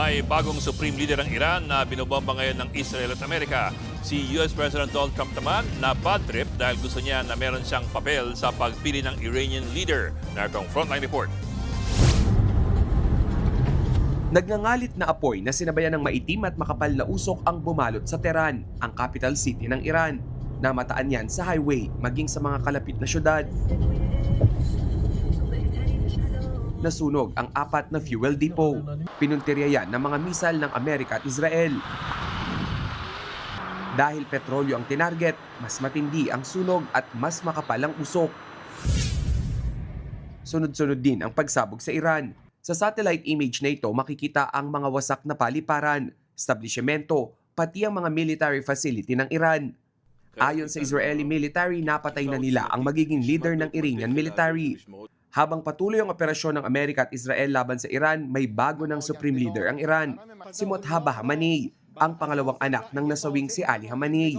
May bagong Supreme Leader ng Iran na binobomba ngayon ng Israel at Amerika. Si US President Donald Trump naman na bad trip dahil gusto niya na meron siyang papel sa pagpili ng Iranian leader. Narito ang Frontline Report. Nagngangalit na apoy na sinabayan ng maitim at makapal na usok ang bumalot sa Tehran, ang capital city ng Iran. Namataan yan sa highway maging sa mga kalapit na syudad. Nasunog ang 4 na fuel depot. Pinuntirya yan ng mga misal ng Amerika at Israel. Dahil petrolyo ang tinarget, mas matindi ang sunog at mas makapal ang usok. Sunod-sunod din ang pagsabog sa Iran. Sa satellite image na ito, makikita ang mga wasak na paliparan, establishmento, pati ang mga military facility ng Iran. Ayon sa Israeli military, napatay na nila ang magiging leader ng Iranian military. Habang patuloy ang operasyon ng Amerika at Israel laban sa Iran, may bago ng Supreme Leader ang Iran, si Mojtaba Khamenei, ang pangalawang anak ng nasawing si Ali Khamenei.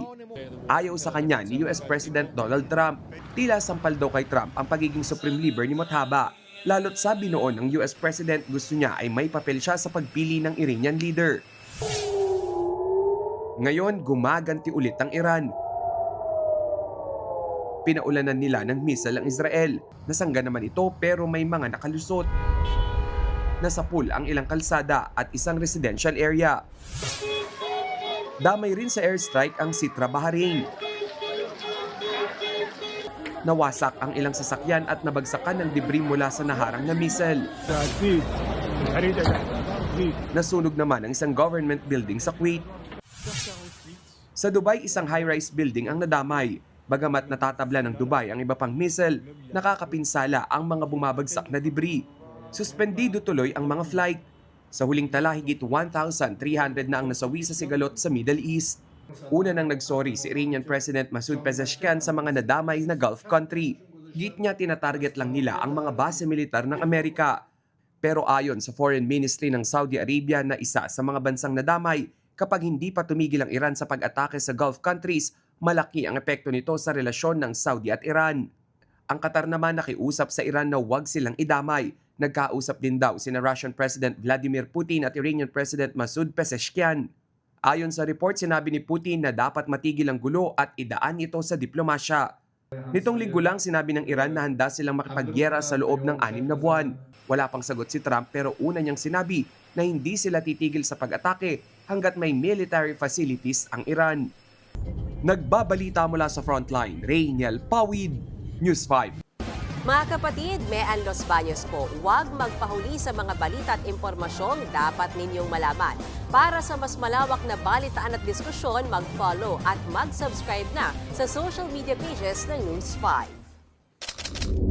Ayaw sa kanya ni US President Donald Trump. Tila sampal daw kay Trump ang pagiging Supreme Leader ni Mojtaba. Lalo't sabi noon ng US President gusto niya ay may papel siya sa pagpili ng Iranian leader. Ngayon, gumaganti ulit ang Iran. Pinaulanan nila ng missile ang Israel. Nasangga naman ito pero may mga nakalusot. Nasapul ang ilang kalsada at isang residential area. Damay rin sa airstrike ang Sitra, Bahrain. Nawasak ang ilang sasakyan at nabagsakan ng debris mula sa naharang na missile. Nasunog naman ang isang government building sa Kuwait. Sa Dubai, isang high-rise building ang nadamay. Bagamat natatabla ng Dubai ang iba pang missile, nakakapinsala ang mga bumabagsak na debris. Suspendido tuloy ang mga flight. Sa huling tala, higit 1,300 na ang nasawi sa sigalot sa Middle East. Una nang nagsorry si Iranian President Masoud Pezeshkian sa mga nadamay na Gulf country. Git niya tinatarget lang nila ang mga base militar ng Amerika. Pero ayon sa Foreign Ministry ng Saudi Arabia na isa sa mga bansang nadamay, kapag hindi pa tumigil ang Iran sa pag-atake sa Gulf countries, malaki ang epekto nito sa relasyon ng Saudi at Iran. Ang Qatar naman nakiusap sa Iran na huwag silang idamay. Nagkausap din daw sina Russian President Vladimir Putin at Iranian President Masoud Pezeshkian. Ayon sa report, sinabi ni Putin na dapat matigil ang gulo at idaan ito sa diplomasya. Nitong linggo lang sinabi ng Iran na handa silang makipagyera sa loob ng 6 na buwan. Wala pang sagot si Trump pero una niyang sinabi na hindi sila titigil sa pag-atake hanggat may military facilities ang Iran. Nagbabalita mula sa Frontline, Rainiel Pawid, News 5. Mga kapatid, Mean Los Baños po, huwag magpahuli sa mga balita at impormasyong dapat ninyong malaman. Para sa mas malawak na balitaan at diskusyon, mag-follow at mag-subscribe na sa social media pages ng News 5.